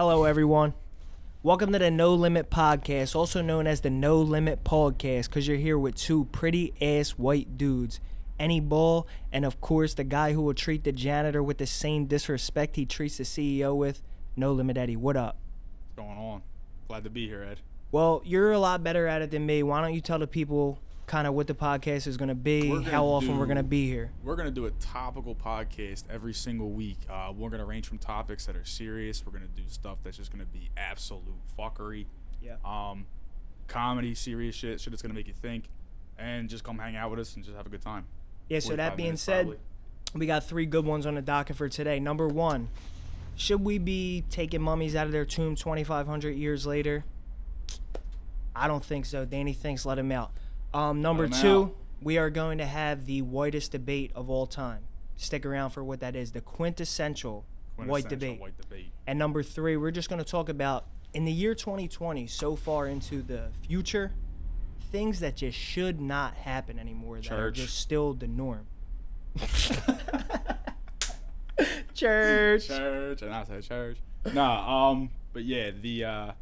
Hello, everyone. Welcome to the No Limit Podcast, also known as the No Limit Podcast, because you're here with two pretty-ass white dudes, Any Ball, and of course, the guy who will treat the janitor with the same disrespect he treats the CEO with, No Limit Eddie. What up? What's going on? Glad to be here, Ed. Well, you're a lot better at it than me. Why don't you tell the people kind of what the podcast is going to be, how often we're going to be here? We're going to do a topical podcast every single week. We're going to range from topics that are serious. We're going to do stuff that's just going to be absolute fuckery. Yeah. Comedy, serious shit that's going to make you think. And just come hang out with us and just have a good time. Yeah, so that being said, probably. We got three good ones on the docket for today. Number one, should we be taking mummies out of their tomb 2,500 years later? I don't think so. Danny thinks let him out. Number two, we are going to have the whitest debate of all time. Stick around for what that is, the quintessential white debate. And number three, we're just going to talk about, in the year 2020, so far into the future, things that just should not happen anymore, that are just still the norm. Church. And I said church. But yeah, the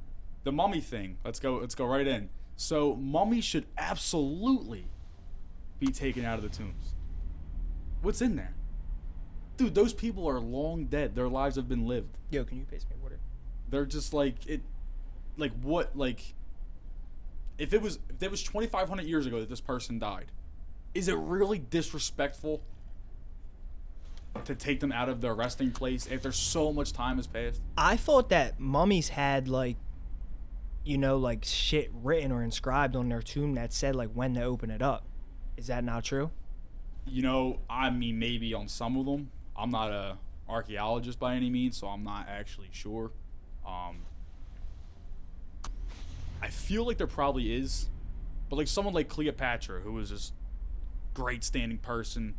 mummy thing. Let's go right in. So mummies should absolutely be taken out of the tombs. What's in there? Dude, those people are long dead. Their lives have been lived. Yo, can you pace me water? They're just if it was 2,500 years ago that this person died, is it really disrespectful to take them out of their resting place after so much time has passed? I thought that mummies had shit written or inscribed on their tomb that said when to open it up. Is that not true? I mean, maybe on some of them. I'm not a archaeologist by any means, so I'm not actually sure. I feel like there probably is, but someone like Cleopatra, who was this great standing person,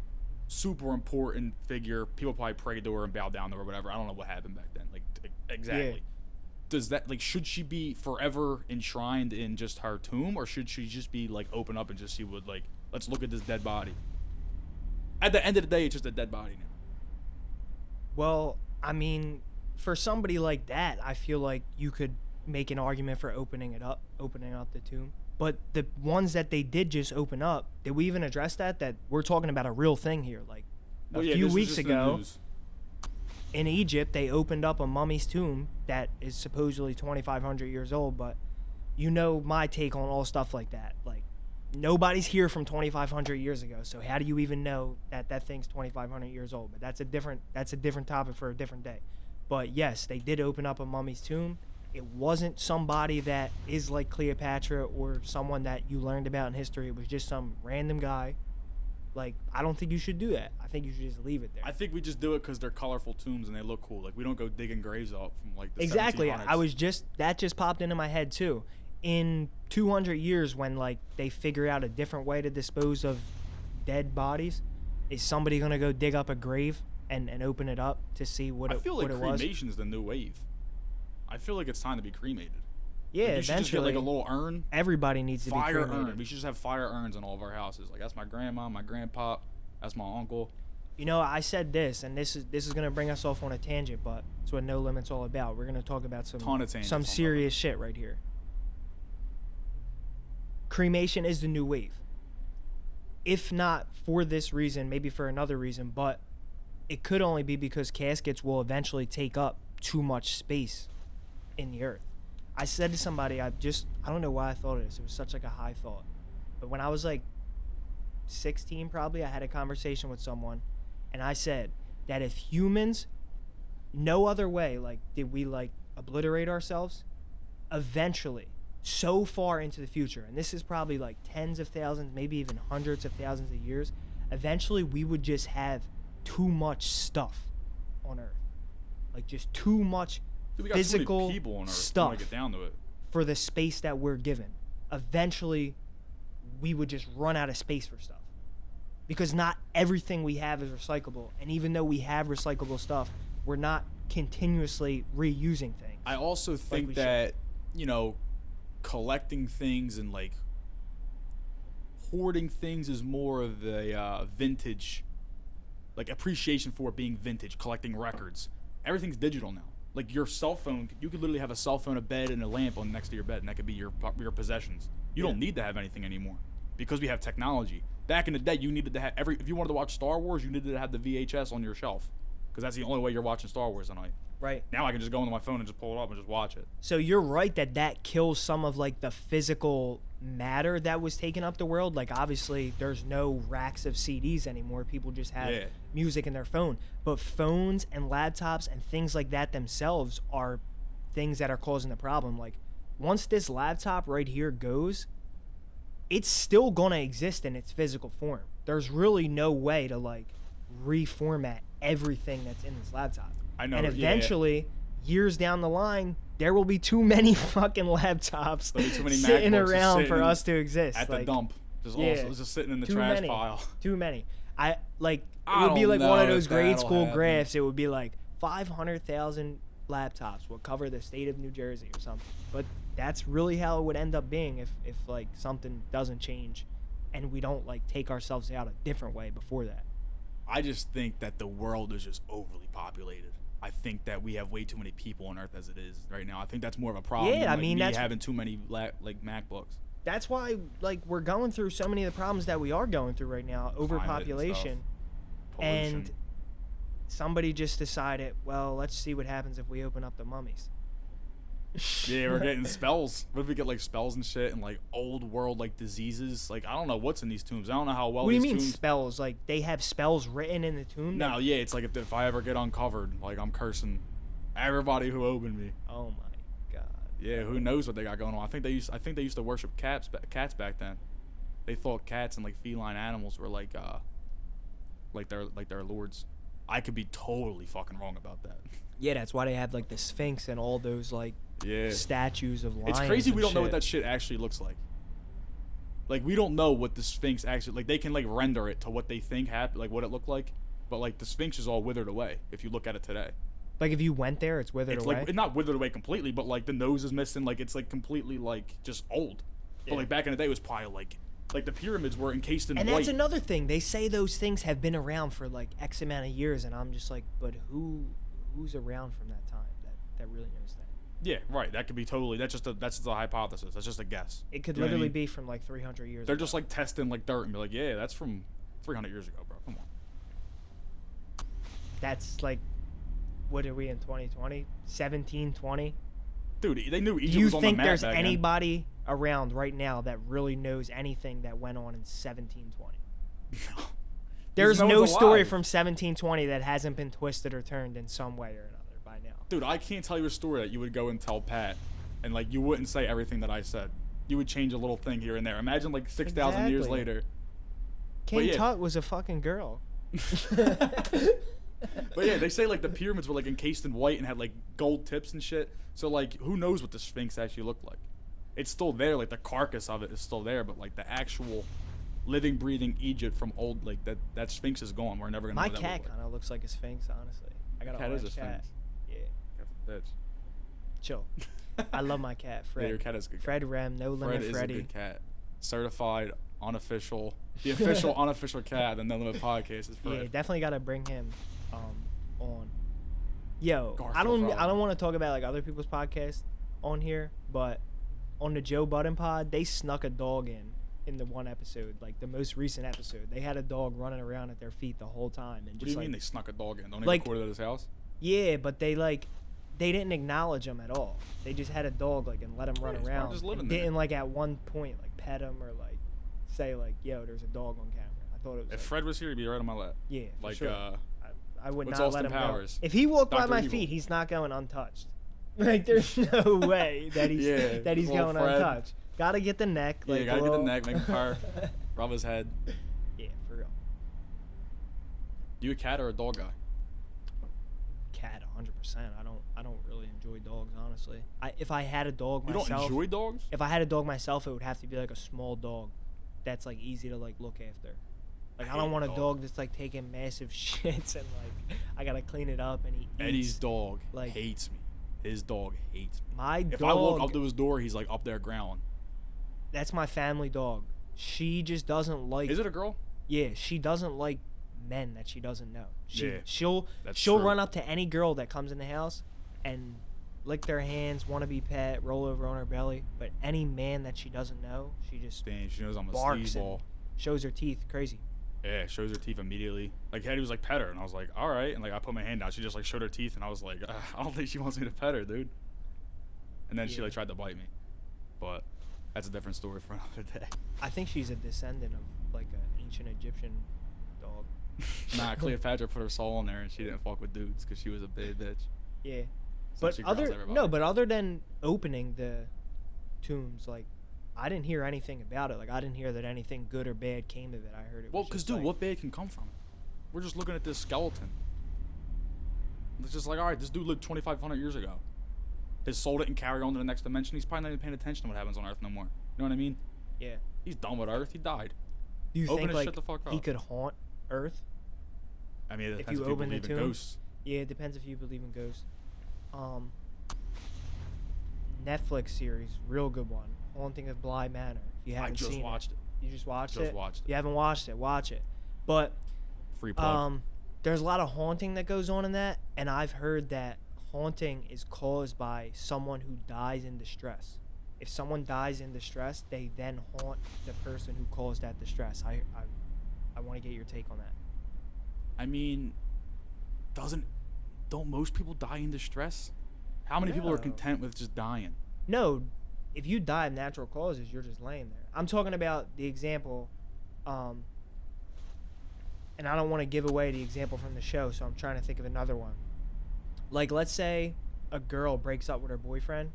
super important figure, people probably prayed to her and bowed down to her or whatever. I don't know what happened back then, exactly. Yeah. Does that should she be forever enshrined in just her tomb, or should she just be open up and just see what let's look at this dead body? At the end of the day, it's just a dead body now. Well, I mean, for somebody like that, I feel like you could make an argument for opening up the tomb. But the ones that they did just open up, did we even address that we're talking about a real thing here? A few weeks ago, in Egypt, they opened up a mummy's tomb that is supposedly 2,500 years old, but my take on all stuff like that. Nobody's here from 2,500 years ago, so how do you even know that thing's 2,500 years old? But that's a different topic for a different day. But yes, they did open up a mummy's tomb. It wasn't somebody that is like Cleopatra or someone that you learned about in history. It was just some random guy. I don't think you should do that. I think you should just leave it there. I think we just do it because they're colorful tombs and they look cool. We don't go digging graves up from the exactly. 1700s. That just popped into my head too. In 200 years, when they figure out a different way to dispose of dead bodies, is somebody gonna go dig up a grave and open it up to see what it was? I feel like cremation is the new wave. I feel like it's time to be cremated. Yeah, you should eventually. Just get a little urn. Everybody needs to be cremated. Fire urn. We should just have fire urns in all of our houses. That's my grandma, my grandpa, that's my uncle. I said this, and this is gonna bring us off on a tangent, but it's what No Limit's all about. We're gonna talk about some serious shit right here. Cremation is the new wave. If not for this reason, maybe for another reason, but it could only be because caskets will eventually take up too much space in the earth. I said to somebody, I don't know why I thought of this. It was such a high thought. But when I was 16 probably, I had a conversation with someone, and I said that if humans, no other way, did we obliterate ourselves, eventually, so far into the future, and this is probably tens of thousands, maybe even hundreds of thousands of years, eventually we would just have too much stuff on Earth. Just too much physical people on Earth stuff get down to it. For the space that we're given. Eventually, we would just run out of space for stuff. Because not everything we have is recyclable. And even though we have recyclable stuff, we're not continuously reusing things. I also think that, collecting things and hoarding things is more of a vintage, appreciation for it being vintage, collecting records. Everything's digital now. Like your cell phone, you could literally have a cell phone, a bed, and a lamp on next to your bed, and that could be your possessions. You don't need to have anything anymore because we have technology. Back in the day, you needed to have if you wanted to watch Star Wars, you needed to have the VHS on your shelf because that's the only way you're watching Star Wars tonight. Right. Now I can just go into my phone and just pull it up and just watch it. So you're right that kills some of like the physical matter that was taking up the world. Like obviously there's no racks of CDs anymore. People just have music in their phone. But phones and laptops and things like that themselves are things that are causing the problem. Like once this laptop right here goes, it's still going to exist in its physical form. There's really no way to like reformat everything that's in this laptop. I know. And eventually, years down the line, there will be too many fucking laptops too many sitting MacBooks around for us to exist. At like, the dump. Just sitting in the too trash many, pile. Too many. It would I be like don't one of know those if grade that'll school happen. graphs. It would be like 500,000 laptops will cover the state of New Jersey or something. But that's really how it would end up being if like something doesn't change and we don't like take ourselves out a different way before that. I just think that the world is just overly populated. I think that we have way too many people on Earth as it is right now. I think that's more of a problem. Yeah, than, I like, mean, me that's having too many like MacBooks. That's why like we're going through so many of the problems that we are going through right now, overpopulation, and somebody just decided, well, let's see what happens if we open up the mummies. Yeah, we're getting spells. What if we get like spells and shit and like old world like diseases? Like I don't know what's in these tombs. I don't know how well. What do you these mean tombs... spells? Like they have spells written in the tomb? No, yeah, it's like if I ever get uncovered, like I'm cursing everybody who opened me. Oh my god. Yeah, who knows what they got going on? I think they used to worship cats back then. They thought cats and like feline animals were like their lords. I could be totally fucking wrong about that. Yeah, that's why they have like the Sphinx and all those like statues of lions. It's crazy we don't know what shit. that shit actually looks like. Like we don't know what the Sphinx actually like. They can like render it to what they think happened, like what it looked like. But like the Sphinx is all withered away if you look at it today. Like if you went there, it's withered away. Like it's not withered away completely, but like the nose is missing. Like it's like completely like just old. But like back in the day, it was probably like the pyramids were encased in white. And that's another thing. They say those things have been around for like X amount of years, and I'm just like, but who's around from that time that really knows that? Yeah, right. That could be totally. That's just a hypothesis. That's just a guess. It could You know what I literally mean? be from like 300 years. They're ago. just like testing like dirt and be like, yeah, that's from 300 years ago, bro. Come on. That's like, what are we in 2020? 1720? Dude, they knew Egypt Do you was on the think map there's back then. anybody around right now that really knows anything that went on in 1720? No. There's no no one's story alive. from 1720 that hasn't been twisted or turned in some way or another by now. Dude, I can't tell you a story that you would go and tell Pat, and like you wouldn't say everything that I said. You would change a little thing here and there. Imagine like 6,000 years Exactly. later. King yeah. Tut was a fucking girl. But yeah, they say like the pyramids were like encased in white and had like gold tips and shit. So like, who knows what the Sphinx actually looked like? It's still there, like the carcass of it is still there, but like the actual living, breathing Egypt from old, like that Sphinx is gone. We're never gonna. My know what that cat looked like. kind of looks like a Sphinx, honestly. I got a Cat is orange a cat. Sphinx. Yeah, Cat's a bitch. chill. I love my cat, Fred. Yeah, your cat is a good. Fred Rem, no limit Fred Freddy. is a good cat. Certified, unofficial, the official unofficial cat. The No Limit Podcast is Fred. Yeah, definitely got to bring him on. Yo, Garfield I don't Robin. want to talk about like other people's podcasts on here, but on the Joe Budden pod, they snuck a dog in the one episode, like the most recent episode. They had a dog running around at their feet the whole time, and What just do you like, mean they snuck a dog in? Don't they like- record it at his house? yeah, but they didn't acknowledge him at all. They just had a dog like and let him run Yeah, he's probably around. just living And there. didn't like at one point like pet him or like say like, yo, there's a dog on camera. I thought it was If like, Fred was here, he'd be right on my lap. yeah, for Like, sure. I would what's not Austin let him Powers? go. If he walked by Dr. my Evil. feet, he's not going untouched. Like there's no way that he's Yeah, that he's little going Fred. untouched. Gotta get the neck. yeah, Like you gotta get the little- neck, make him purr, rub his head. Yeah, for real. You a cat or a dog guy? Cat, 100%. I don't really enjoy dogs, honestly. If I had a dog You myself, don't enjoy dogs? if I had a dog myself, it would have to be like a small dog that's like easy to like look after. Like I don't hate want a dogs. dog that's like taking massive shits and like I gotta clean it up and he eats. Eddie's dog like- hates me. His dog hates me. My If dog, I walk up to his door, he's like up there growling. that's my family dog. She just doesn't like. Is it a girl? Yeah, she doesn't like men that she doesn't know. Yeah, She'll that's she'll true. run up to any girl that comes in the house and lick their hands, want to be pet, roll over on her belly. But any man that she doesn't know, she just Dang, she knows I'm a barks and sleazeball. shows her teeth. Crazy. Yeah, shows her teeth immediately. Like, Hetty was like, pet her. And I was like, all right. And, like, I put my hand down. She just, like, showed her teeth. And I was like, I don't think she wants me to pet her, dude. And then she, like, tried to bite me. But that's a different story for another day. I think she's a descendant of, like, an ancient Egyptian dog. Nah, Cleopatra put her soul in there. And she didn't fuck with dudes because she was a bad bitch. Yeah. So But she growls everybody. but other than opening the tombs, like, I didn't hear anything about it. Like, I didn't hear that anything good or bad came of it. I heard it Well, was because, just, dude, like, what bad can come from it? We're just looking at this skeleton. It's just like, all right, this dude lived 2,500 years ago. His soul didn't carry on to the next dimension. He's probably not even paying attention to what happens on Earth no more. You know what I mean? Yeah. He's done with Earth. He died. Do you Open think, his like, shit the fuck he up. could haunt Earth? I mean, it If depends you if you open the believe in tomb? ghosts. Yeah, it depends if you believe in ghosts. Netflix series, real good one. Haunting of Bly Manor. If you I haven't just seen watched it. You just watched it? Just watched it. You haven't watched it, watch it. But Free plug. there's a lot of haunting that goes on in that, and I've heard that haunting is caused by someone who dies in distress. If someone dies in distress, they then haunt the person who caused that distress. I want to get your take on that. I mean, don't most people die in distress? How many people are No. content with just dying? No, if you die of natural causes, you're just laying there. I'm talking about the example, and I don't want to give away the example from the show, so I'm trying to think of another one. Like, let's say a girl breaks up with her boyfriend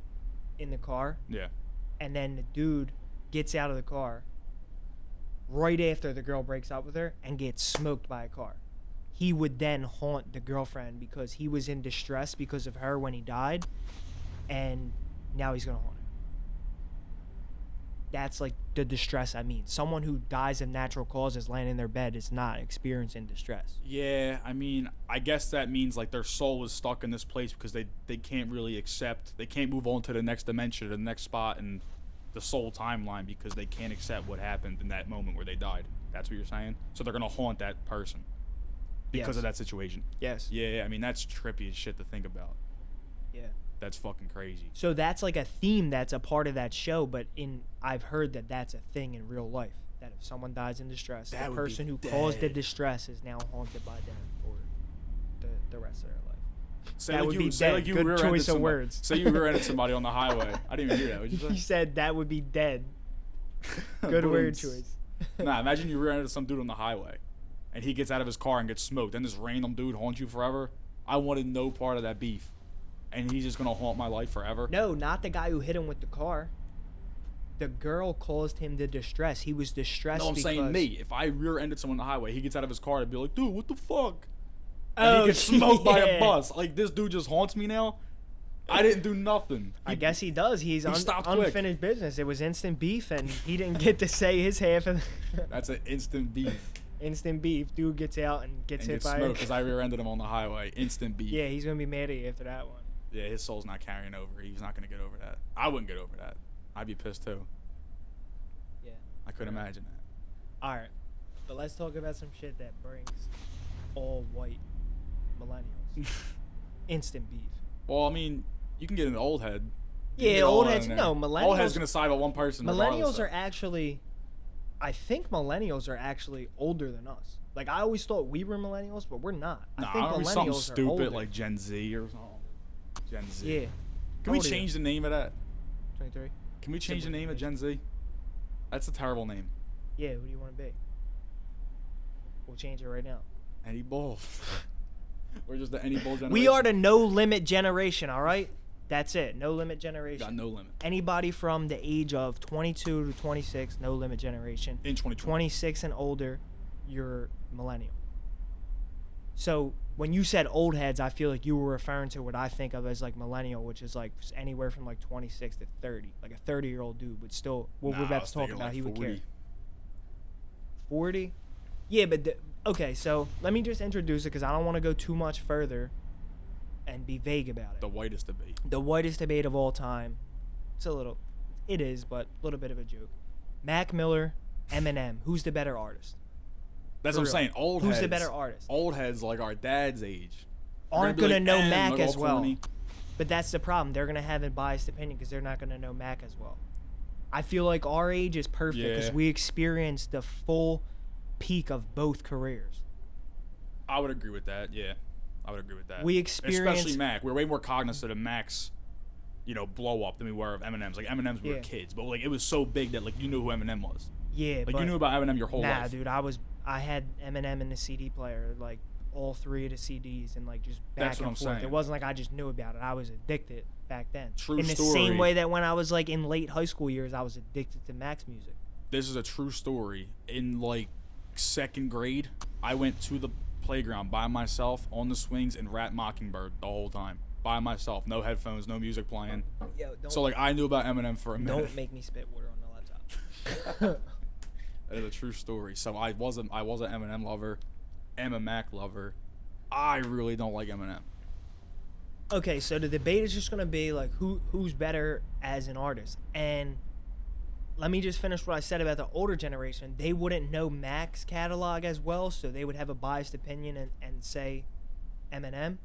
in the car, Yeah. and then the dude gets out of the car right after the girl breaks up with her and gets smoked by a car. He would then haunt the girlfriend because he was in distress because of her when he died, and now he's going to haunt her. That's like the distress I mean. Someone who dies of natural causes laying in their bed is not experiencing distress. Yeah, I mean, I guess that means like their soul is stuck in this place because they can't really accept, they can't move on to the next dimension or the next spot in the soul timeline because they can't accept what happened in that moment where they died. That's what you're saying? So they're going to haunt that person because Yes. of that situation. Yes. Yeah, I mean, that's trippy as shit to think about. Yeah. That's fucking crazy. So that's like a theme that's a part of that show, but I've heard that that's a thing in real life. That if someone dies in distress, That the would be person who caused the dead. distress is now haunted by them for the rest of their life. Say That like would you, be say dead. like you Good rear-ended choice of somebody- words. Say you rear-ended somebody on the highway. I didn't even hear that. What'd you You say? said that would be dead. Good word Booms. choice. Nah, imagine you rear-ended some dude on the highway, and he gets out of his car and gets smoked. Then this random dude haunts you forever. I wanted no part of that beef, and he's just gonna haunt my life forever. No, not the guy who hit him with the car. The girl caused him the distress. He was distressed No, I'm because... saying me. If I rear-ended someone on the highway, he gets out of his car and be like, "Dude, what the fuck?" And Oh, he gets smoked by a yeah. bus. Like, this dude just haunts me now. I didn't do nothing. I guess he does. He's stopped quick. unfinished business. It was instant beef, and he didn't get to say his half of That's an instant beef. instant beef. Dude gets out and gets And hit gets by smoked because I rear-ended him on the highway. Instant beef. Yeah, he's going to be mad at you after that one. Yeah, his soul's not carrying over. He's not gonna get over that. I wouldn't get over that. I'd be pissed too. Yeah. I couldn't imagine that. All right. But let's talk about some shit that brings all white millennials. Instant beef. Well, I mean, you can get an old head. You can Yeah, get all old that heads. in there. No, millennials. Old head's gonna side with one person. regardless Millennials are of- actually, I think millennials are actually older than us. Like, I always thought we were millennials, but we're not. Nah, I think aren't we millennials something are stupid older. like Gen Z or something? Gen Z. Yeah. Can How we old are you? change the name of that? 23? Can we change the name of Gen Z? That's a terrible name. Yeah, who do you want to be? We'll change it right now. Any bull. We're just the any bull generation. We are the no limit generation, all right? That's it. No limit generation. Got no limit. Anybody from the age of 22 to 26, no limit generation. In 2020. 26 and older, you're millennial. So when you said old heads, I feel like you were referring to what I think of as like millennial, which is like anywhere from like 26 to 30. Like a 30-year-old dude would still, what Nah, we're I about was to talk thinking about, like he would 40. care. 40? Yeah, but okay, so let me just introduce it because I don't want to go too much further and be vague about it. The whitest debate. The whitest debate of all time. It is, but a little bit of a joke. Mac Miller, Eminem. Who's the better artist? That's For what I'm real. saying. Old Who's heads. the better artist? Old heads like our dad's age. Aren't be gonna like, know "Eh," Mac like all as well. corny. But that's the problem. They're gonna have a biased opinion because they're not gonna know Mac as well. I feel like our age is perfect because Yeah. we experienced the full peak of both careers. I would agree with that. Yeah, I would agree with that. We experienced, especially Mac. We're way more cognizant of Mac's, blow up than we were of Eminem's. Like Eminem's, we were Yeah. kids, but like it was so big that like you knew who Eminem was. yeah, Like but you knew about Eminem your whole nah, life. dude, I had Eminem in the CD player, like all 3 of the CDs, and like just back That's what and I'm forth. saying. It wasn't like I just knew about it. I was addicted back then. True in the story. same way that when I was like in late high school years, I was addicted to Mac's music. This is a true story. In like 2nd grade, I went to the playground by myself on the swings and Rat Mockingbird the whole time. By myself, no headphones, no music playing. Yo, So like I knew about Eminem for a minute. don't make me spit water on the laptop. That is a true story. So I was an Eminem lover, am a Mac lover. I really don't like Eminem. Okay, so the debate is just gonna be like who's better as an artist. And let me just finish what I said about the older generation. They wouldn't know Mac's catalog as well, so they would have a biased opinion and say Eminem.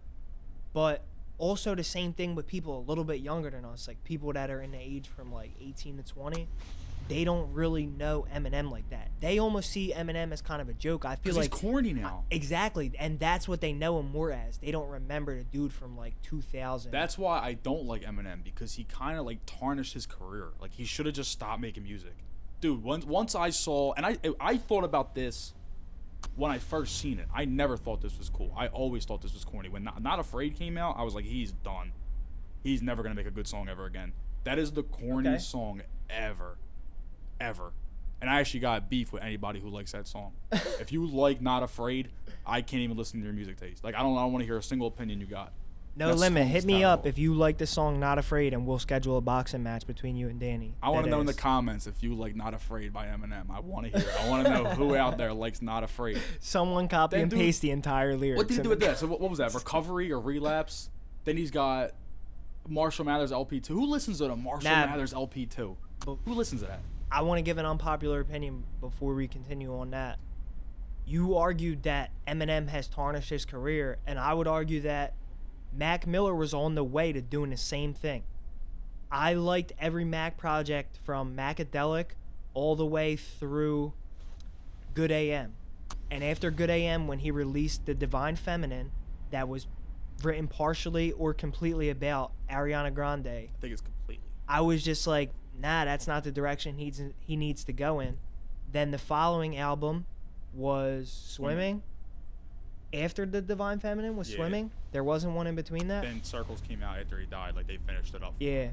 But also the same thing with people a little bit younger than us, like people that are in the age from like 18 to 20. They don't really know Eminem like that. They almost see Eminem as kind of a joke. I feel like he's corny now. Exactly, and that's what they know him more as. They don't remember the dude from like 2000. That's why I don't like Eminem, because he kind of like tarnished his career. Like he should have just stopped making music. Dude, once I saw, and I thought about this when I first seen it. I never thought this was cool. I always thought this was corny. When Not Afraid came out, I was like, he's done. He's never gonna make a good song ever again. That is the corniest song ever. And I actually got beef with anybody who likes that song. If you like Not Afraid, I can't even listen to your music taste. Like I don't want to hear a single opinion you got. No That limit. song's Hit me terrible. up if you like the song Not Afraid, and we'll schedule a boxing match between you and Danny. I want to That know in the is. comments if you like Not Afraid by Eminem. I want to hear it. I want to know who out there likes Not Afraid. Someone copy Then and dude, paste the entire lyrics. What did he in do with the- that? So what was that? Recovery or Relapse? Then he's got Marshall Mathers LP2. Who listens to the Marshall Nah. Mathers LP2? But- Who listens to that? I want to give an unpopular opinion before we continue on that. You argued that Eminem has tarnished his career, and I would argue that Mac Miller was on the way to doing the same thing. I liked every Mac project from Macadelic all the way through Good AM. And after Good AM, when he released The Divine Feminine, that was written partially or completely about Ariana Grande, I think it's completely. I was just like, nah, that's not the direction he needs to go in. Then the following album was Swimming. After The Divine Feminine was Yeah. Swimming. There wasn't one in between that. Then Circles came out after he died. Like they finished it up. Yeah.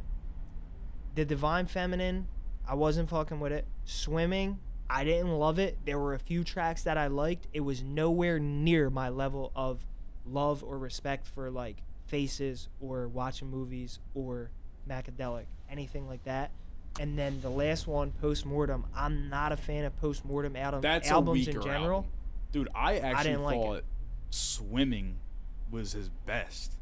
The Divine Feminine, I wasn't fucking with it. Swimming, I didn't love it. There were a few tracks that I liked. It was nowhere near my level of love or respect for like Faces or watching movies or Macadelic, anything like that. And then the last one, Postmortem, I'm not a fan of Postmortem That's albums a weaker in general. album. Dude, I actually didn't like thought Swimming was his best.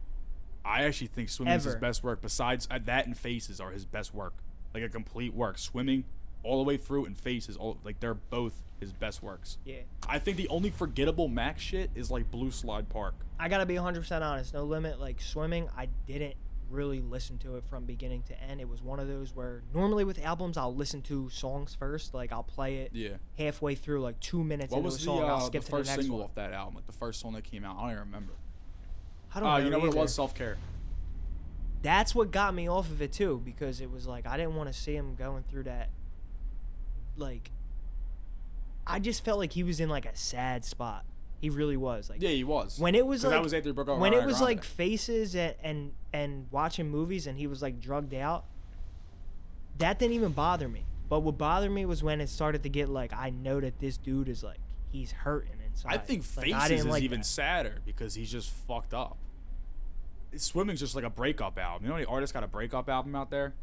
I actually think Swimming is his Ever. best work. Besides that and Faces are his best work. Like a complete work. Swimming all the way through and Faces, they're both his best works. Yeah. I think the only forgettable Mac shit is like Blue Slide Park. I gotta be 100% honest. No Limit, like Swimming, I didn't really listen to it from beginning to end. It was one of those where normally with albums I'll listen to songs first. Like I'll play it Yeah. halfway through, like 2 minutes What into was a song. I'll the skip to the first next single one. off that album? Like the first song that came out? I don't even remember. I don't know. You know what it either. was? Self Care. That's what got me off of it too, because it was like I didn't want to see him going through that. Like, I just felt like he was in like a sad spot. He really was. Like, Yeah, he was. when it was 'Cause like that was after he broke up with when it Ariana was Grande. like Faces and watching movies and he was like drugged out, that didn't even bother me. But what bothered me was when it started to get like, I know that this dude is like, he's hurting inside. I think Like, Faces didn't is like even that. sadder because he's just fucked up. Swimming's just like a breakup album. You know how many artists got a breakup album out there?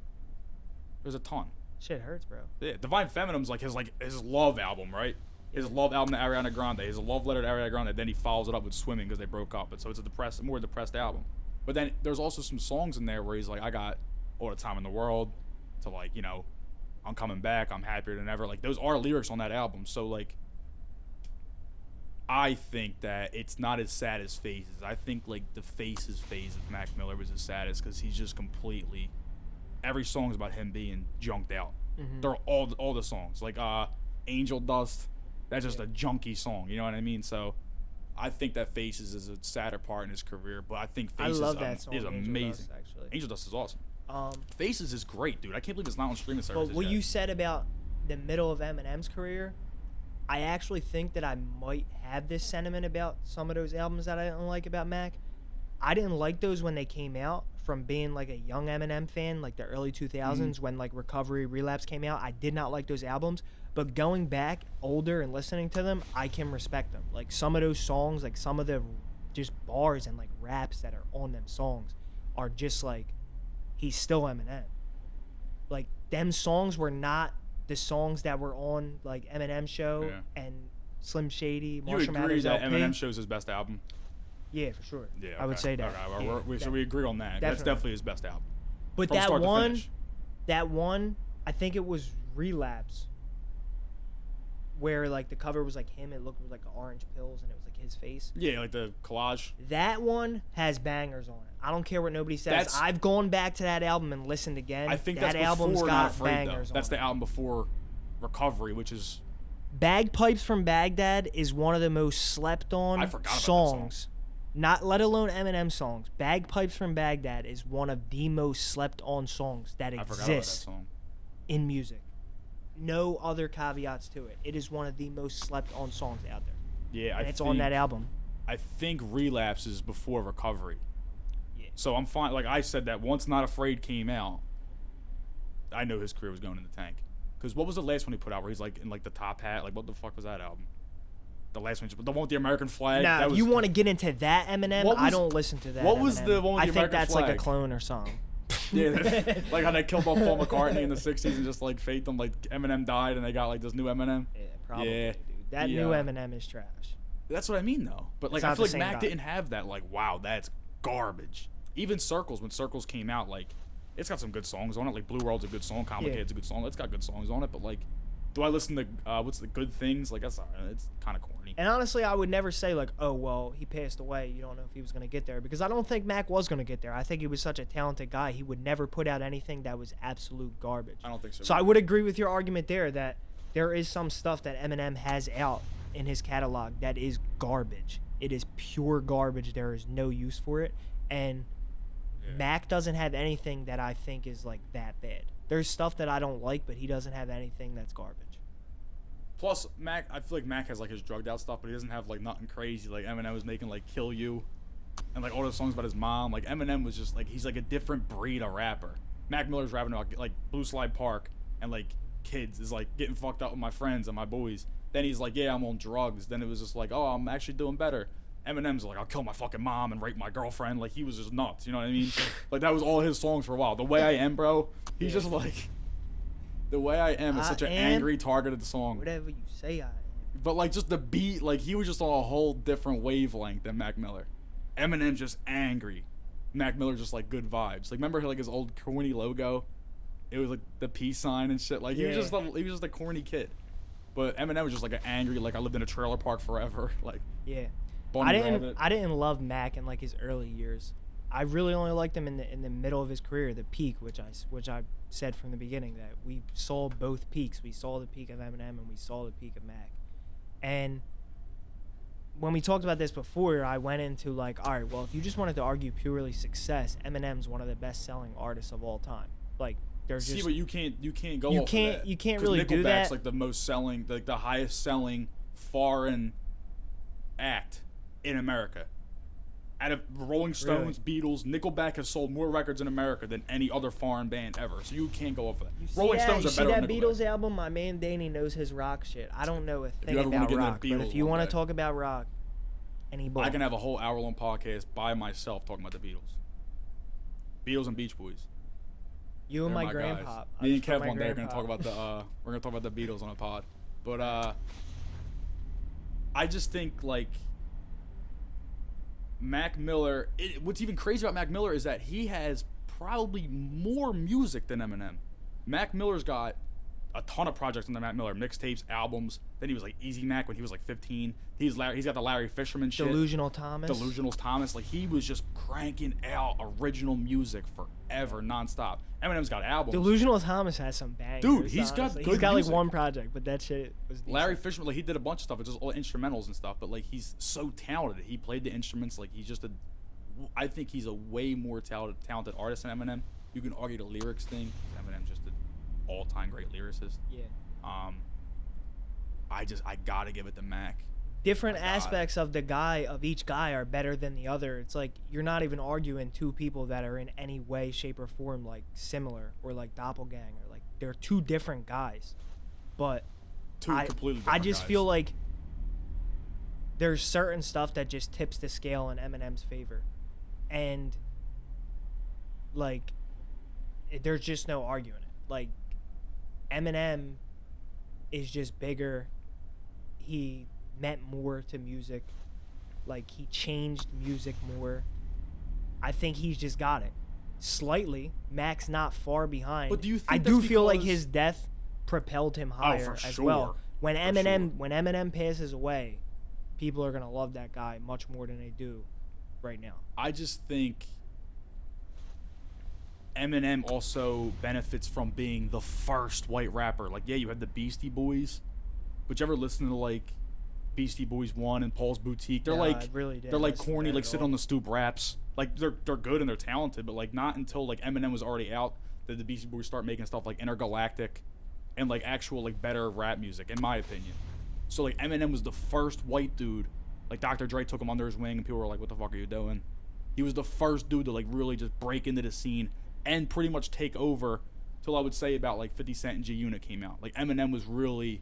There's a ton. Shit hurts, bro. Yeah, Divine Feminine's like his love album, right? His love album to Ariana Grande, his love letter to Ariana Grande. Then he follows it up with Swimming because they broke up. And so it's a more depressed album. But then there's also some songs in there where he's like, I got all the time in the world to like, I'm coming back, I'm happier than ever. Like those are lyrics on that album. So like, I think that it's not as sad as Faces. I think like the Faces phase of Mac Miller was the saddest because he's just completely. Every song is about him being junked out. Mm-hmm. They're all the songs like Angel Dust. That's just a junky song. You know what I mean? So. I think that Faces is a sadder part in his career, but I think Faces I love that song, is amazing. Angel Dust, actually. Angel Dust is awesome. Faces is great, dude. I can't believe it's not on streaming services. But what yet. you said about the middle of Eminem's career, I actually think that I might have this sentiment about some of those albums that I didn't like about Mac. I didn't like those when they came out from being like a young Eminem fan, like the early 2000s when like Recovery, Relapse came out. I did not like those albums. But going back older and listening to them, I can respect them. Like some of those songs, like some of the just bars and like raps that are on them songs are just like, he's still Eminem. Like them songs were not the songs that were on like Eminem Show and Slim Shady, Marshall You agree Mathers that LP. Eminem Show's his best album? Yeah, for sure. Yeah, I would say that. Okay, Yeah, so we agree on that. That's definitely. definitely his best album. But From that start to one, finish. I think it was Relapse, where like the cover was like him. It looked like orange pills, and it was like his face. Yeah, like the collage. That one has bangers on it. I don't care what nobody says. I've gone back to that album and listened again. I think that that's album's before got Not Afraid, bangers though. That's on the it. album before Recovery, which is Bagpipes from Baghdad is one of the most slept on I forgot about that songs. Not let alone Eminem songs. Bagpipes from Baghdad is one of the most slept on songs that I forgot about that exist song. in music. No other caveats to it. It is one of the most slept on songs out there. Yeah, And it's on that album. I think Relapse is before Recovery. Yeah. So I'm fine. Like I said, that once Not Afraid came out, I know his career was going in the tank. Because what was the last one he put out where he's like in like the top hat? Like what the fuck was that album? The last one, the one with the American flag. Now, if you want to get into that Eminem, I don't listen to that. What was Eminem. the one with the I think American that's flag? like a clone or something. Yeah, like how they killed off Paul McCartney in the '60s and just like faked him. Like Eminem died and they got like this new Eminem. Yeah, probably. Yeah. Dude. That new Eminem is trash. That's what I mean though. But like It's not I feel the like same Mac guy. didn't have that. Like wow, that's garbage. Even Circles, when Circles came out, like it's got some good songs on it. Like Blue World's a good song, Complicated's a good song. It's got good songs on it. But like, do I listen to what's the Good Things? Like that's it's kind of corny. And honestly, I would never say like, oh well, he passed away. You don't know if he was gonna get there, because I don't think Mac was gonna get there. I think he was such a talented guy. He would never put out anything that was absolute garbage. I don't think so. So I would agree with your argument there that there is some stuff that Eminem has out in his catalog that is garbage. It is pure garbage. There is no use for it. And Mac doesn't have anything that I think is like that bad. There's stuff that I don't like, but he doesn't have anything that's garbage. Plus, Mac, I feel like Mac has like his drugged out stuff, but he doesn't have like nothing crazy. Like Eminem was making like Kill You, and like all those songs about his mom. Like Eminem was just like he's like a different breed of rapper. Mac Miller's rapping about like Blue Slide Park and like kids is like getting fucked up with my friends and my boys. Then he's like, yeah, I'm on drugs. Then it was just like, oh, I'm actually doing better. Eminem's like, I'll kill my fucking mom and rape my girlfriend. Like he was just nuts. You know what I mean? Like that was all his songs for a while. The Way I Am, bro. He's just like. The Way I Am is such an angry, targeted song. Whatever you say, I am. But like just the beat, like he was just on a whole different wavelength than Mac Miller. Eminem's just angry. Mac Miller just like good vibes. Like remember like his old corny logo? It was like the peace sign and shit. Like he was just a corny kid. But Eminem was just like an angry, like I lived in a trailer park forever. Like Yeah. Bunny I Rabbit. didn't love Mac in like his early years. I really only liked him in the middle of his career, the peak, which I said from the beginning that we saw both peaks. We saw the peak of Eminem and we saw the peak of Mac. And when we talked about this before, I went into like, all right, well, if you just wanted to argue purely success, Eminem's one of the best-selling artists of all time. Like there's just but you can't go. you off can't of that. you can't 'Cause really do Nickelback's that. like the most selling, like the highest selling foreign act in America. Out of Rolling Stones, Beatles, Nickelback has sold more records in America than any other foreign band ever. So you can't go off of that. Rolling Stones are better that than Nickelback. Beatles album? My man Danny knows his rock shit. I don't know a thing ever wanna about get into rock, but Beatles if you one want day. to talk about rock, any boy. I can have a whole hour-long podcast by myself talking about the Beatles. Beatles and Beach Boys. You and They're my guys. grandpa. Me and Kev one day are gonna talk about we're gonna talk about the Beatles on a pod. But I just think like Mac Miller. What's even crazy about Mac Miller is that he has probably more music than Eminem. Mac Miller's got a ton of projects under Mac Miller, mixtapes, albums. Then he was like Easy Mac when he was like 15. He's got the Larry Fisherman shit. Delusional Thomas. Like he was just cranking out original music forever, nonstop. Eminem's got albums. Delusional Thomas has some bangers. Dude, he's got honestly. good He's got music. like one project, but that shit was decent. Larry Fisherman, like he did a bunch of stuff. It's just all instrumentals and stuff. But like he's so talented. He played the instruments. Like he's just I think he's a way more talented artist than Eminem. You can argue the lyrics thing. Eminem's just an all-time great lyricist. Yeah. I gotta give it to Mac. Different aspects of each guy are better than the other. It's like you're not even arguing two people that are in any way, shape, or form like similar or like doppelganger. Like they're two different guys, but Completely different I just guys. feel like there's certain stuff that just tips the scale in Eminem's favor, and like there's just no arguing it. Like Eminem is just bigger. He meant more to music. Like he changed music more. I think he's just got it. Slightly, Mac's not far behind. But do you think I that's do feel like because- his death propelled him higher for as sure. well. When For Eminem passes away, people are gonna love that guy much more than they do right now. I just think Eminem also benefits from being the first white rapper. Like, yeah, you had the Beastie Boys, but you ever listen to like Beastie Boys 1 and Paul's Boutique? They're No, like I really didn't they're like listen to corny, that like at sit all. on the stoop raps. Like they're good and they're talented, but like not until like Eminem was already out did the Beastie Boys start making stuff like Intergalactic and like actual like better rap music, in my opinion. So like Eminem was the first white dude. Like Dr. Dre took him under his wing and people were like, "What the fuck are you doing?" He was the first dude to like really just break into the scene and pretty much take over till I would say about like 50 Cent and G Unit came out. Like Eminem was really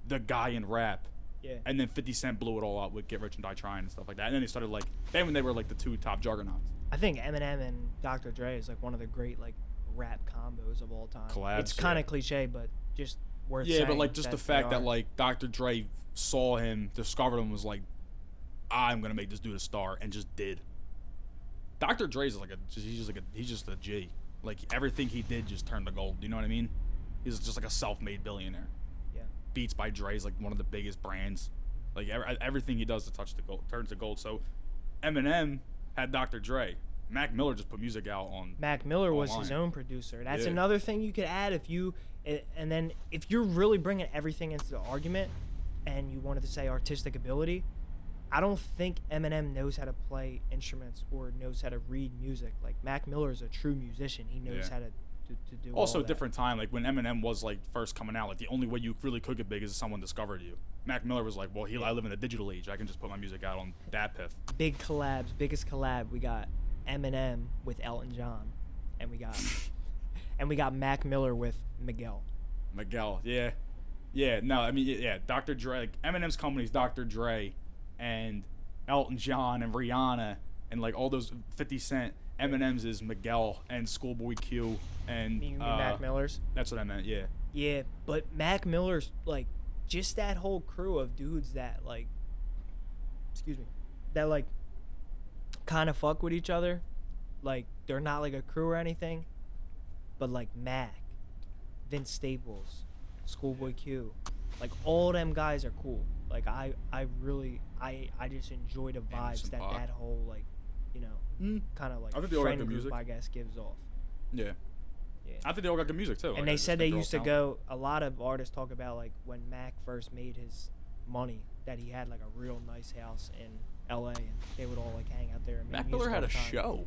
the guy in rap. Yeah. And then 50 Cent blew it all out with Get Rich and Die Trying and stuff like that. And then they started like when they were like the two top juggernauts. I think Eminem and Dr. Dre is like one of the great like rap combos of all time. Collabs, It's kind yeah. of cliche, but just worth Yeah, saying. but like just the they fact that are. like Dr. Dre saw him, discovered him, was like, I'm gonna make this dude a star, and just did. Dr. Dre's like he's just a G. Like everything he did just turned to gold. You know what I mean? He's just like a self-made billionaire. Yeah. Beats by Dre's like one of the biggest brands. Like everything he does to touch the gold turns to gold. So Eminem had Dr. Dre. Mac Miller just put music out on. Mac Miller was online. his own producer. That's Yeah. another thing you could add and then if you're really bringing everything into the argument and you wanted to say artistic ability, I don't think Eminem knows how to play instruments or knows how to read music. Like Mac Miller is a true musician. He knows Yeah. how to do Also, all that. different time. Like when Eminem was like first coming out, like the only way you really could get big is if someone discovered you. Mac Miller was like, well, I live in a digital age. I can just put my music out on DatPiff. Big collabs, biggest collab. We got Eminem with Elton John, and we got Mac Miller with Miguel. Miguel, yeah. No, I mean, yeah. Dr. Dre, like, Eminem's company's Dr. Dre, and Elton John and Rihanna and like all those 50 Cent. Eminem's is Miguel and Schoolboy Q and You mean Mac Miller's? That's what I meant. Yeah. Yeah, but Mac Miller's like just that whole crew of dudes that like, excuse me, that like kind of fuck with each other. Like they're not like a crew or anything, but like Mac, Vince Staples, Schoolboy Q, like all them guys are cool. Like I really just enjoy the vibes Anderson that .Paak. that whole like, you know, kind of like I think they all got friend good group music. I guess gives off. Yeah. Yeah. I think they all got good music too. And Like, I they just said think they they're all used to talented. go. A lot of artists talk about like when Mac first made his money, that he had like a real nice house in L.A. and they would all like hang out there. And make Mac music Miller had all a the time. show.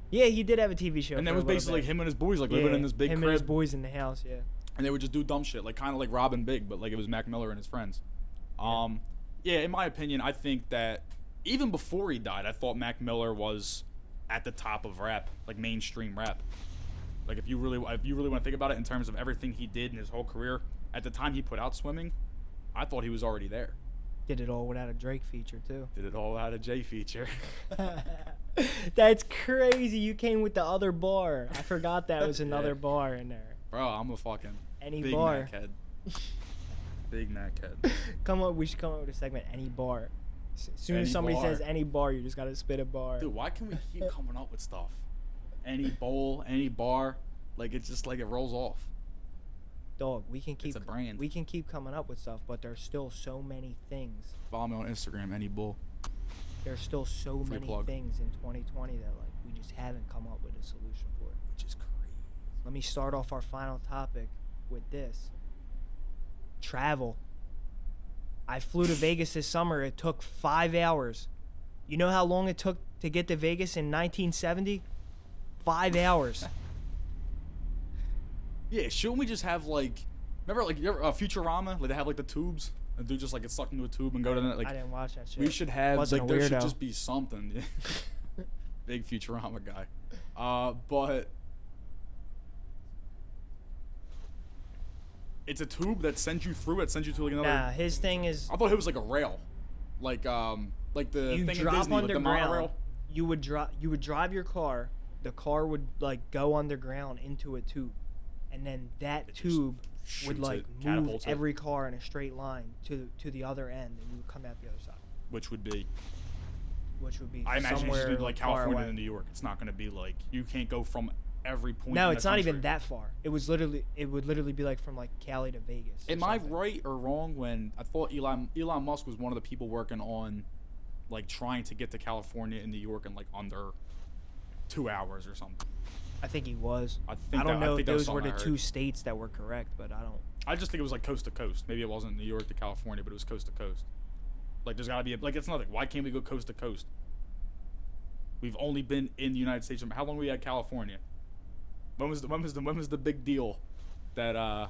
Yeah, he did have a TV show. And for that a was little basically like bit. him and his boys like living in this big him crib. and his boys in the house. Yeah. And they would just do dumb shit, like kind of like Robin Big, but like it was Mac Miller and his friends. Yeah, in my opinion, I think that even before he died, I thought Mac Miller was at the top of rap, like mainstream rap. Like if you really want to think about it in terms of everything he did in his whole career, at the time he put out Swimming, I thought he was already there. Did it all without a Drake feature too. Did it all out of J feature. That's crazy. You came with the other bar. I forgot that was another Yeah. bar in there. Bro, I'm a fucking Any big bar. Mac head. Big Mac head. We should come up with a segment. Any bar. As soon as Any somebody bar. says any bar, you just gotta spit a bar. Dude, why can we keep coming up with stuff? Any bowl, any bar, like it's just like it rolls off. dog, we can keep It's a brand. we can keep coming up with stuff, but there's still so many things. Follow me on Instagram, any bull. There's still so Free many plug. things in 2020 that like we just haven't come up with a solution for. Which is crazy. Let me start off our final topic with this. Travel. I flew to Vegas this summer. It took 5 hours. You know how long it took to get to Vegas in 1970? 5 hours. Yeah, shouldn't we just have like, remember like Futurama? Like they have like the tubes, and dude just like get sucked into a tube and go to that. Like I didn't watch that shit. we should have Wasn't like a there should weirdo. just be something. Big Futurama guy, but it's a tube that sends you through. It sends you to like another. Nah, his thing is I thought it was like a rail, like the you thing in drop Disney with the underground. monorail. You would drive your car. The car would like go underground into a tube, and then that It just tube would shoots like it, move catapults it. every car in a straight line to the other end, and you would come out the other side, Which would be, which would be I imagine you somewhere should do like far California away. to New York. It's not going to be like you can't go from every point. No, in it's the not even country. that far. It would literally be like from like Cali to Vegas. or Am I something. right or wrong when I thought Elon Musk was one of the people working on like trying to get to California and New York in like under 2 hours or something? I think he was. I think I don't that- I know if think that was those were something the I two heard. states that were correct, but I don't. I just think it was like coast to coast. Maybe it wasn't New York to California, but it was coast to coast. Like there's got to be like it's nothing. Why can't we go coast to coast? We've only been in the United States. How long were we at California? When was the big deal that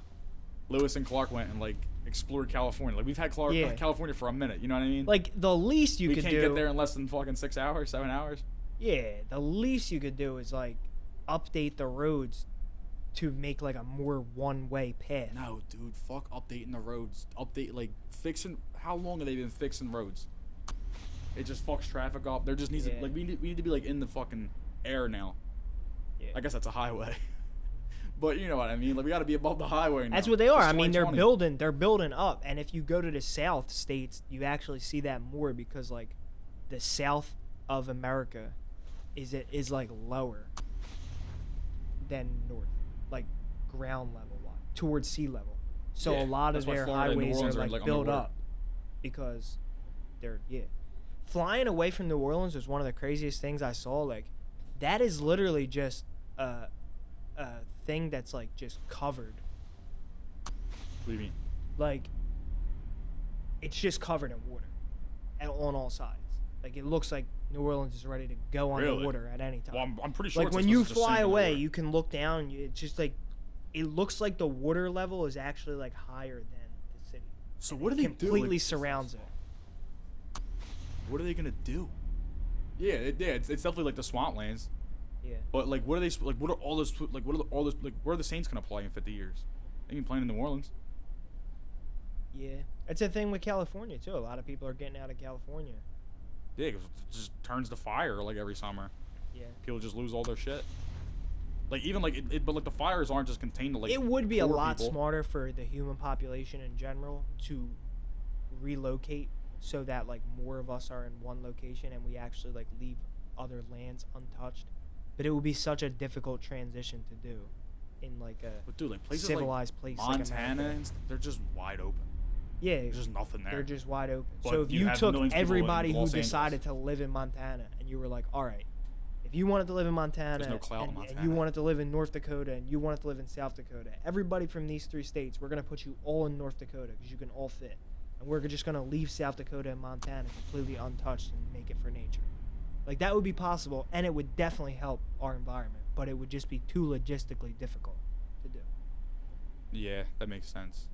Lewis and Clark went and like explored California? Like we've had Yeah. California for a minute. You know what I mean? Like the least you we could can't do. get there in less than fucking 6 hours, 7 hours. Yeah, the least you could do is like update the roads to make like a more one-way path. No, dude, fuck updating the roads. Update like fixing. How long have they been fixing roads? It just fucks traffic up. There just needs to, Yeah. like we need to be like in the fucking air now. Yeah. I guess that's a highway. But you know what I mean. Like we got to be above the highway now. That's what they are. It's I mean, they're 2020. building up, and if you go to the South states, you actually see that more because like the South of America is like lower than North, like ground level wise, towards sea level. So Yeah, a lot that's of why their Florida and New highways are Orleans are, like like, built underwater. up because they're flying away from New Orleans was one of the craziest things I saw. Like that is literally just a thing that's like just covered. What do you mean? Like it's just covered in water and on all sides. Like it looks like New Orleans is ready to go Really? underwater at any time. Well, I'm pretty sure. Like it's when supposed you to just fly sink in the away, water. you can look down. It's just like it looks like the water level is actually like higher than the city. So And what it do they do? completely Like, surrounds it. what are they gonna do? Yeah, it's definitely like the swamplands. Yeah. But like, what are they like? What are all those like? What are all those like? Where are the Saints gonna play in 50 years? They ain't playing in New Orleans. Yeah. It's a thing with California too. A lot of people are getting out of California. Yeah, 'cause it just turns to fire like every summer. Yeah. People just lose all their shit. Like even like but like the fires aren't just contained to like. It would be a poor lot people. smarter for the human population in general to relocate so that like more of us are in one location and we actually like leave other lands untouched. But it would be such a difficult transition to do in like a But dude, like places civilized place like like Montana, America. and they're just wide open. Yeah, There's just nothing there. they're just wide open. But So if you you have took millions of people in everybody who Los Angeles. decided to live in Montana and you were like, all right, if you wanted to live in Montana, There's no clout in and Montana. you wanted to live in North Dakota and you wanted to live in South Dakota, everybody from these three states, we're going to put you all in North Dakota because you can all fit. And we're just going to leave South Dakota and Montana completely untouched and make it for nature. Like that would be possible and it would definitely help our environment, but it would just be too logistically difficult to do. Yeah, that makes sense.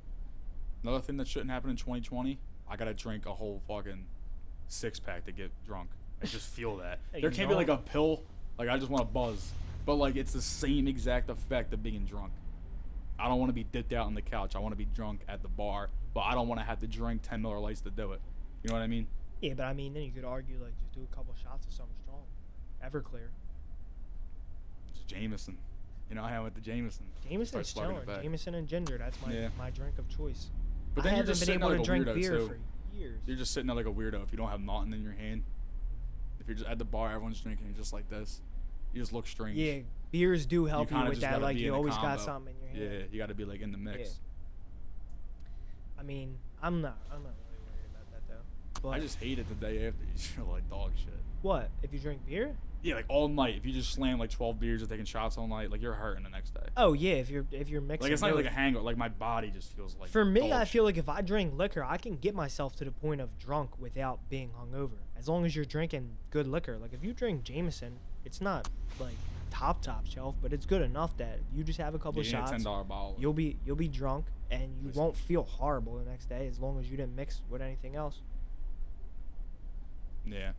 Another thing that shouldn't happen in 2020, I gotta drink a whole fucking 6-pack to get drunk. I just feel that. Hey, There you can't be like a don't. pill, like I just want to buzz. But like it's the same exact effect of being drunk. I don't want to be dipped out on the couch. I want to be drunk at the bar, but I don't want to have to drink 10 Miller Lights to do it. You know what I mean? Yeah, but I mean, then you could argue like just do a couple shots of something strong. Everclear. It's Jameson. You know, I am with the Jameson. Jameson Start is slugging chilling. it back. Jameson and ginger. That's Yeah. my drink of choice. But I then you're haven't just been sitting able there to like a drink weirdo, beer too. for years. You're just sitting there like a weirdo if you don't have nothing in your hand. If you're just at the bar, everyone's drinking, you're just like this. You just look strange. Yeah, beers do help you kinda with just that. gotta Like be you in a always got combo. something in your hand. Yeah, you got to be like in the mix. Yeah. I mean, I'm not really worried about that though. But I just hate it the day after. You feel like dog shit. what if you drink beer? Yeah, like all night. If you just slam like 12 beers or taking shots all night, like you're hurting the next day. Oh yeah, if you're mixing. Like it's not both. like a hangover. Like my body just feels like. For me, dog I feel shit. like if I drink liquor, I can get myself to the point of drunk without being hungover. As long as you're drinking good liquor. Like if you drink Jameson, it's not like top shelf, but it's good enough that you just have a couple Yeah, you need a shots. $10 bottle. You'll be drunk and you won't feel horrible the next day as long as you didn't mix with anything else. Yeah.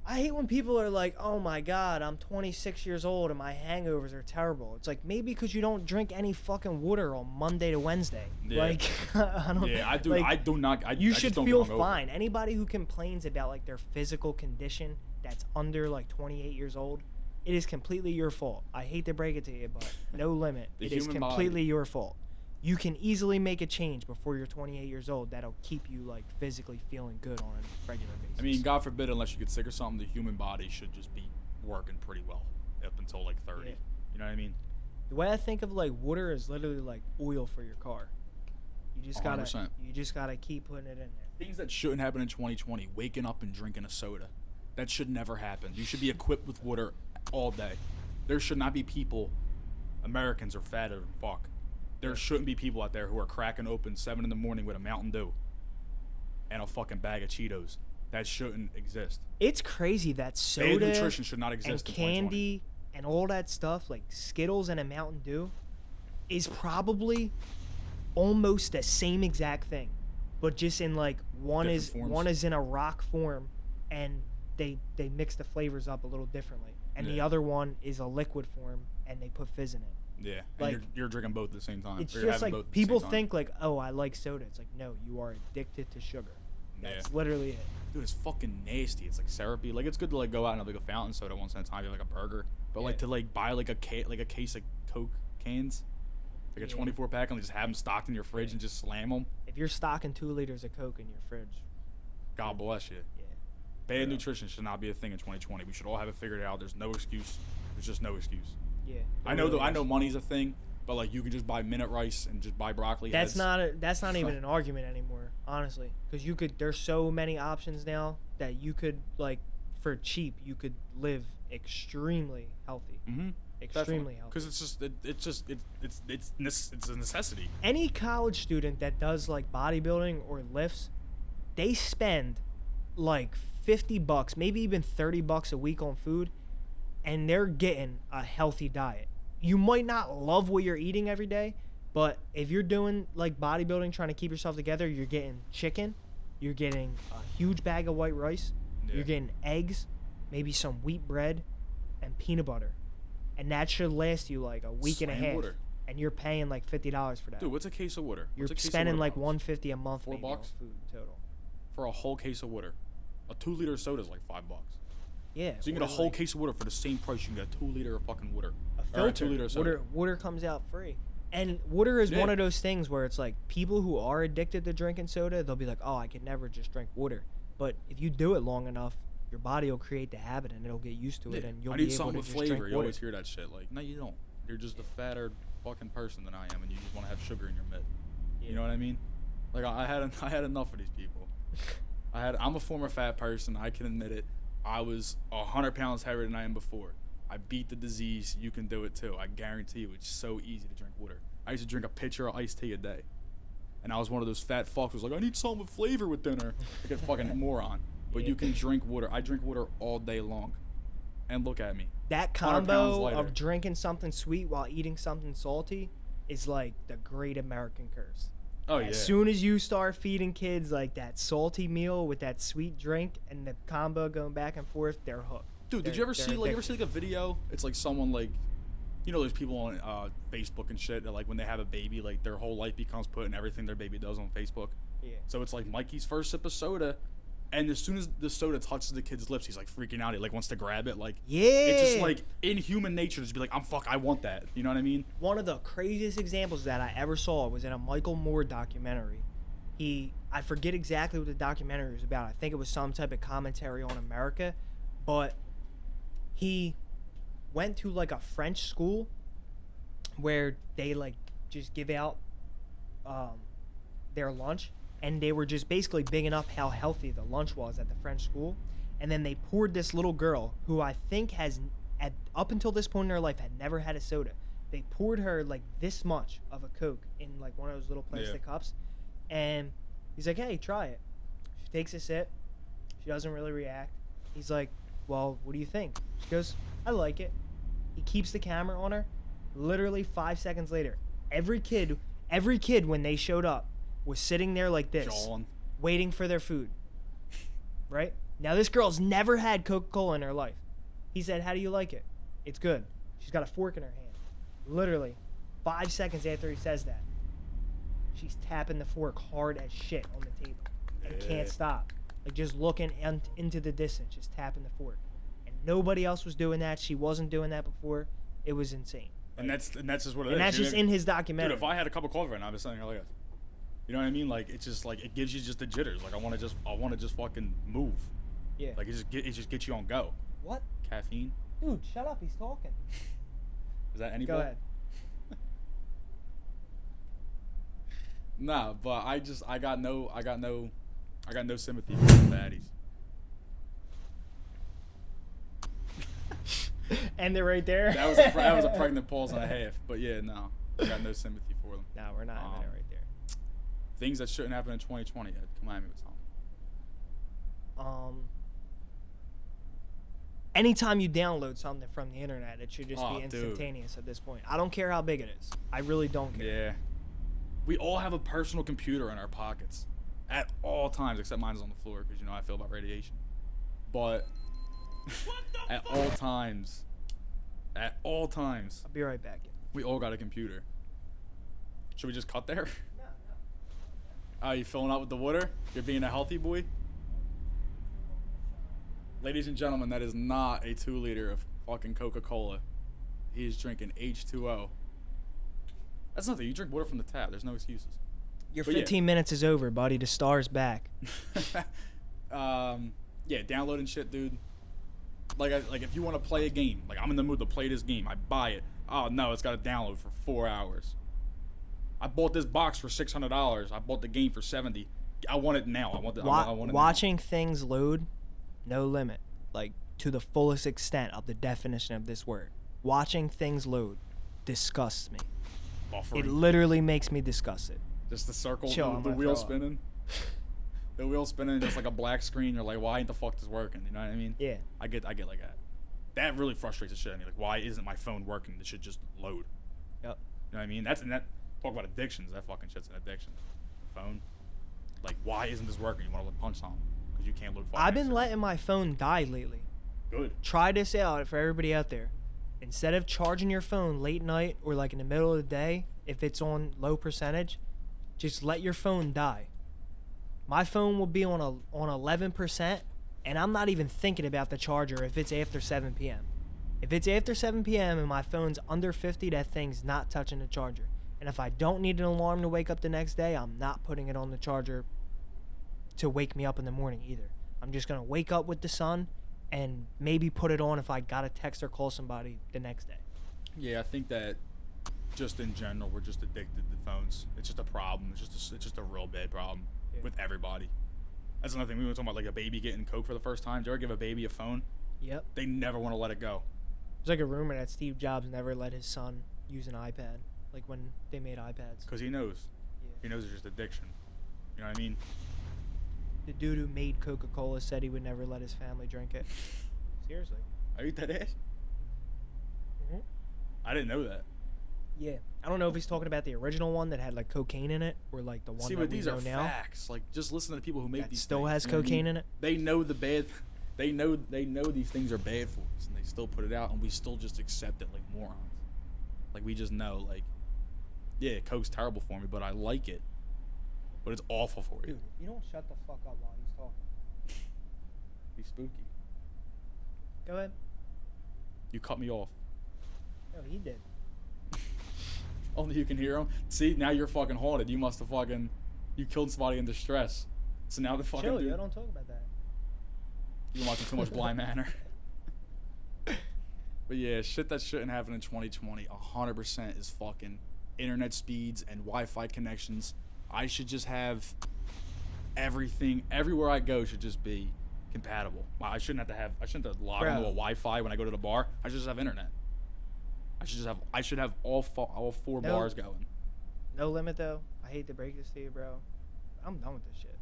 I hate when people are like, "Oh my God, I'm 26 years old and my hangovers are terrible." It's like maybe because you don't drink any fucking water on Monday to Wednesday. Yeah. Like, I don't. Yeah, I do. Like, I do not. you I should just don't feel get hungover. fine. Anybody who complains about like their physical condition that's under like 28 years old, it is completely your fault. I hate to break it to you, but no limit. The It is human completely body. your fault. You can easily make a change before you're 28 years old that'll keep you like physically feeling good on a regular basis. I mean, God forbid, unless you get sick or something, the human body should just be working pretty well up until like 30. Yeah. You know what I mean? the way I think of like water is literally like oil for your car. You just gotta 100%. keep putting it in there. Things that shouldn't happen in 2020: waking up and drinking a soda. That should never happen. You should be equipped with water all day. There should not be people. Americans are fatter than fuck. There shouldn't be people out there who are cracking open 7 in the morning with a Mountain Dew and a fucking bag of Cheetos. That shouldn't exist. It's crazy that Bad soda nutrition should not and exist in 2020. candy and all that stuff like Skittles and a Mountain Dew is probably almost the same exact thing, but just in like one Different is in a rock form and they mix the flavors up a little differently, and the Yeah. other one is a liquid form and they put fizz in it. Yeah, Like, and you're drinking both at the same time. It's or you're just having like both at the people same time. think like, oh, I like soda. It's like, no, you are addicted to sugar. That's literally it. Dude, it's fucking nasty. It's like syrupy. Like, it's good to like go out and have like a fountain soda once in a time, get like a burger. But like Yeah. to like buy like a case of Coke cans, like a Yeah. 24 pack, and just have them stocked in your fridge and just slam them. If you're stocking 2 liters of Coke in your fridge, God bless you. yeah. Bad Yeah. nutrition should not be a thing in 2020. We should all have it figured out. There's no excuse. There's just no excuse. Yeah. I know money's a thing, but like you can just buy minute rice and just buy broccoli That's heads. that's not even an argument anymore, honestly, because there's so many options now that you could like for cheap you could live extremely healthy. Mm-hmm. Extremely healthy. Because it's a necessity. Any college student that does like bodybuilding or lifts, they spend like $50, maybe even $30 a week on food, and they're getting a healthy diet. You might not love what you're eating every day, but if you're doing like bodybuilding, trying to keep yourself together, you're getting chicken, you're getting a huge bag of white rice, Yeah. you're getting eggs, maybe some wheat bread, and peanut butter, and that should last you like a week and a Slam half. water. And you're paying like $50 for that. Dude, what's a case of water? You're What's a case of spending water like cost? $150 a month maybe on $4? food total. For a whole case of water. A 2-liter soda is like $5. Yeah. So you can get a or, whole like, case of water for the same price. You can get a 2-liter of fucking water. a Or filter. 2-liter soda. Water comes out free. And water is Yeah. one of those things where it's like people who are addicted to drinking soda, they'll be like, "Oh, I can never just drink water." But if you do it long enough, your body will create the habit and it'll get used to it, Yeah. and you'll I be need able something to with just flavor. drink You water. always hear that shit. Like, no, you don't. You're just a fatter fucking person than I am, and you just want to have sugar in your mid. Yeah. You know what I mean? Like, I had enough of these people. I'm a former fat person. I can admit it. I was 100 pounds heavier than I am before. I beat the disease. You can do it too. I guarantee you. It's so easy to drink water. I used to drink a pitcher of iced tea a day. And I was one of those fat fucks who's like, I need something with flavor with dinner. Like a fucking moron. But Yeah. you can drink water. I drink water all day long. And look at me. That 100 pounds combo lighter. of drinking something sweet while eating something salty is like the great American curse. Oh, yeah. As soon as you start feeding kids like that salty meal with that sweet drink and the combo going back and forth, they're hooked. Dude, did They're- you ever they're see like addicted. a video? It's like someone like, you know, there's people on Facebook and shit that like when they have a baby, like their whole life becomes putting everything their baby does on Facebook. Yeah. So it's like Mikey's first sip of soda, and as soon as the soda touches the kid's lips, he's like freaking out. He like wants to grab it. Like Yeah. it's just like in human nature to just be like, I want that. You know what I mean? One of the craziest examples that I ever saw was in a Michael Moore documentary. I forget exactly what the documentary was about. I think it was some type of commentary on America, but he went to like a French school where they like just give out their lunch, and they were just basically bigging up how healthy the lunch was at the French school. And then they poured this little girl, who I think has, up until this point in her life, had never had a soda. They poured her like this much of a Coke in like one of those little plastic cups. And he's like, hey, try it. She takes a sip. She doesn't really react. He's like, well, what do you think? She goes, I like it. He keeps the camera on her. Literally 5 seconds later, every kid when they showed up was sitting there like this, Jawing. waiting for their food. Right? Now this girl's never had Coca-Cola in her life. He said, how do you like it? It's good. She's got a fork in her hand. Literally 5 seconds after he says that, she's tapping the fork hard as shit on the table and can't stop. Like just looking into the distance, just tapping the fork. And nobody else was doing that. She wasn't doing that before. It was insane. And that's just what it is. And that's just in his documentary. Dude, if I had a cup of coffee right now, I'd be sitting here like this. You know what I mean? Like it's just like it gives you just the jitters. Like I want to just fucking move. Yeah. Like it just gets you on go. What? Caffeine. Dude, shut up. He's talking. Is that any? Go ahead. Nah, but I got no sympathy for the fatties. And they're right there. That was a pregnant pause and a half. But yeah, no, I got no sympathy for them. No, we're not having it right there. Things that shouldn't happen in 2020. Ed, come at me with something. Anytime you download something from the internet, it should just be Dude. instantaneous at this point. I don't care how big it is. I really don't care. Yeah. We all have a personal computer in our pockets at all times, except mine's on the floor because, you know, I feel about radiation. But at all times, I'll be right back. we all got a computer. Should we just cut there? Oh, you filling out with the water? You're being a healthy boy? Ladies and gentlemen, that is not a 2-liter of fucking Coca-Cola. He is drinking H2O. That's nothing. You drink water from the tap. There's no excuses. Your 15 minutes is over, buddy. The star's back. Yeah, downloading shit, dude. Like if you want to play a game, like I'm in the mood to play this game, I buy it. Oh no, it's got to download for 4 hours. I bought this box for $600. I bought the game for $70. I want it now. I want it Watching things load, no limit. Like to the fullest extent of the definition of this word. Watching things load disgusts me. Buffering. It literally makes me disgusted. Just the circle, Chill, the wheel spinning. The wheel spinning, just like a black screen. You're like, why ain't the fuck this working? You know what I mean? Yeah. I get like that. That really frustrates the shit out of me. Like, why isn't my phone working? This should just load. Yep. You know what I mean? Talk about addictions. That fucking shit's an addiction. Phone. Like, why isn't this working? You want to punch something because you can't load. I've been letting my phone die lately. Good. Try this out for everybody out there. Instead of charging your phone late night or like in the middle of the day, if it's on low percentage, just let your phone die. My phone will be on 11%, and I'm not even thinking about the charger if it's after 7 p.m. If it's after 7 p.m. and my phone's under 50, that thing's not touching the charger. And if I don't need an alarm to wake up the next day, I'm not putting it on the charger to wake me up in the morning either. I'm just going to wake up with the sun and maybe put it on if I got to text or call somebody the next day. Yeah, I think that just in general, we're just addicted to phones. It's just a problem. It's just a real bad problem with everybody. That's another thing. We were talking about like a baby getting Coke for the first time. Do you ever give a baby a phone? Yep. They never want to let it go. There's like a rumor that Steve Jobs never let his son use an iPad, like when they made iPads. Because he knows. Yeah. He knows it's just addiction. You know what I mean? The dude who made Coca-Cola said he would never let his family drink it. Seriously. Are you that ass? Mm-hmm. I didn't know that. Yeah. I don't know if he's talking about the original one that had like cocaine in it or like the one that we know now. See, but these are facts. Like, just listen to the people who make these still things. Has cocaine in it? They know the bad. They know these things are bad for us, and they still put it out, and we still just accept it like morons. Like, we just know, like, yeah, Coke's terrible for me, but I like it. But it's awful for you. Dude, if you don't shut the fuck up while he's talking. He's spooky. Go ahead. You cut me off. No, he did. Only you can hear him. See, now you're fucking haunted. You must have you killed somebody in distress. So now the fucking Chill, yo, don't talk about that. You're watching too much Blind Manor. But yeah, shit that shouldn't happen in 2020, 100% is fucking internet speeds and Wi-Fi connections. I should just have everything, everywhere I go should just be compatible. I shouldn't have to log onto a Wi-Fi when I go to the bar. I should just have internet. I should have all four bars going. No limit though. I hate to break this to you, bro. I'm done with this shit.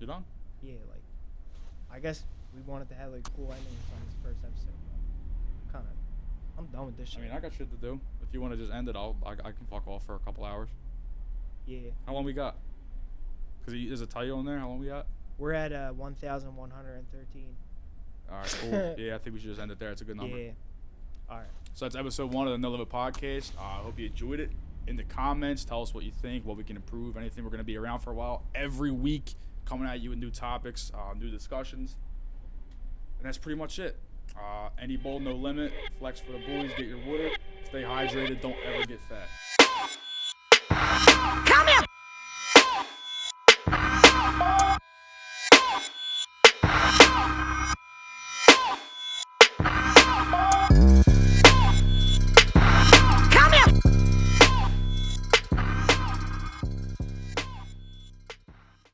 You done? Yeah, like, I guess we wanted to have like cool endings on this first episode. I'm done with this shit. I mean, I got shit to do. If you want to just end it, I can fuck off for a couple hours. Yeah. How long we got? Because there's a title in there. How long we got? We're at 1,113. All right, cool. Yeah, I think we should just end it there. It's a good number. Yeah. All right. So that's episode 1 of the No Limit Podcast. I hope you enjoyed it. In the comments, tell us what you think, what we can improve, anything. We're going to be around for a while. Every week, coming at you with new topics, new discussions. And that's pretty much it. Any bowl, no limit. Flex for the boys. Get your water. Stay hydrated. Don't ever get fat. Come here!